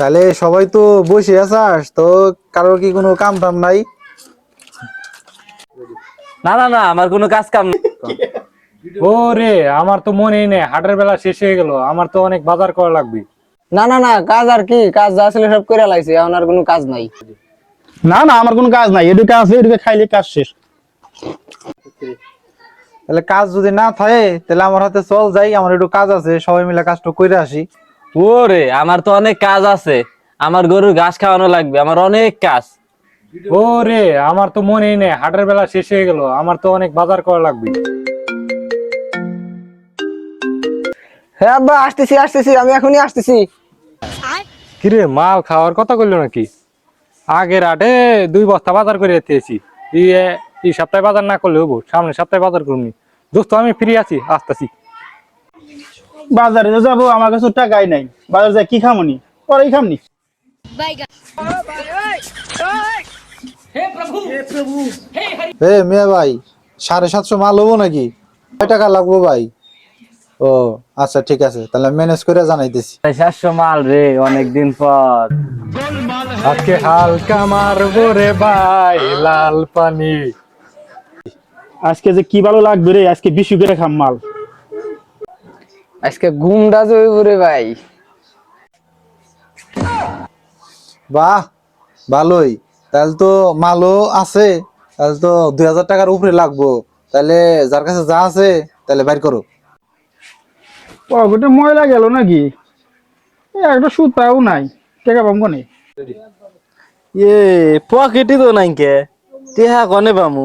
তাহলে সবাই তো বসে আছাস তো, কারোর কি কোনো কাম টাম নাই? না না না, আমার কোনো কাজ কাম নেই। ও রে, আমার তো মনেই নেই, হাটের বেলা শেষ হয়ে গেল, আমার তো অনেক বাজার করা লাগবে। না না না, কাজ আর কি, কাজ যা ছিল সব করে লাইছে, এখন আর কোনো কাজ নাই। না না, আমার কোনো কাজ নাই, এটুকু আছে, এটুকু খাইলে কাজ শেষ। তাহলে কাজ যদি না থাকে তাহলে আমার হাতে চল যাই, আমার একটু কাজ আছে, সবাই মিলে কাজটা করে আসি। ওরে, আমার তো অনেক কাজ আছে, আমার গরুর ঘাস খাওয়ানো লাগবে, আমার অনেক কাজ। ও রে, আমার তো মনেই নেই, হাটের বেলা শেষ হয়ে গেল, আমার তো অনেক বাজার করা লাগবে। হ্যাঁ আব্বা, আসতেছি আসতেছি, আমি এখনই আসতেছি। কিরে, মাল খাওয়ার কথা কইলো নাকি? আগের হাটে 2 বস্তা বাজার করে দিয়েছি, এই সপ্তাহে বাজার না করলে হবো, সামনের সপ্তাহে বাজার করবি। দোস্ত আমি ফ্রি আছি, আসতেছি। বাজারে যে যাবো, আমার কাছে টাকাই নাই, বাজার যাই কি খামনি, পরেই খামনি। মিয়া ভাই, 750 মাল হবো নাকি? কয় টাকা লাগবো ভাই? ও আচ্ছা, ঠিক আছে, তাহলে ম্যানেজ করে জানাইতেছি। 700 মাল রে, অনেকদিন পর। আজকে হালকা মারবো রে ভাই, লাল পানি। আজকে যে কি ভালো লাগবে রে, আজকে বিশু করে খাম মাল। আজকে ঘুমটা জইব রে ভাই। বাহ, ভালোই, তাহলে তো মালও আছে, তাহলে তো 2000 টাকার উপরে লাগবো। তাহলে যার কাছে যা আছে তাহলে বাইর করো। পকেটে ময়লা গেল নাকি? একটা সুতাও নাই, টাকা পাবো নে। এ পকেটই তো নাই কে, তেহা কনে পামু,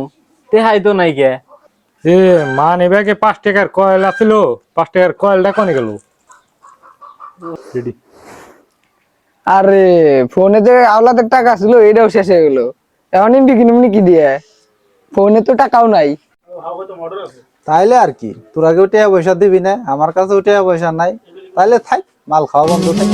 তেহাই তো নাই কে। এ মানে ব্যাগে 5 টাকার কয়েল আছিল, 5 টাকার কয়েলটা কোনে গেল? আরে ফোনে যে আওলাদের টাকা ছিল, এটাও শেষ হয়ে গেল। এখন ইমনি কিনুমনি কি দিয়ে, ফোনে তো টাকাও নাই। তাইলে আর কি, তোরা কেউ টাকা পয়সা দিবি না, আমার কাছেও টাকা পয়সা নাই, তাইলে থাক, মাল খাওয়া বন্ধ থাক।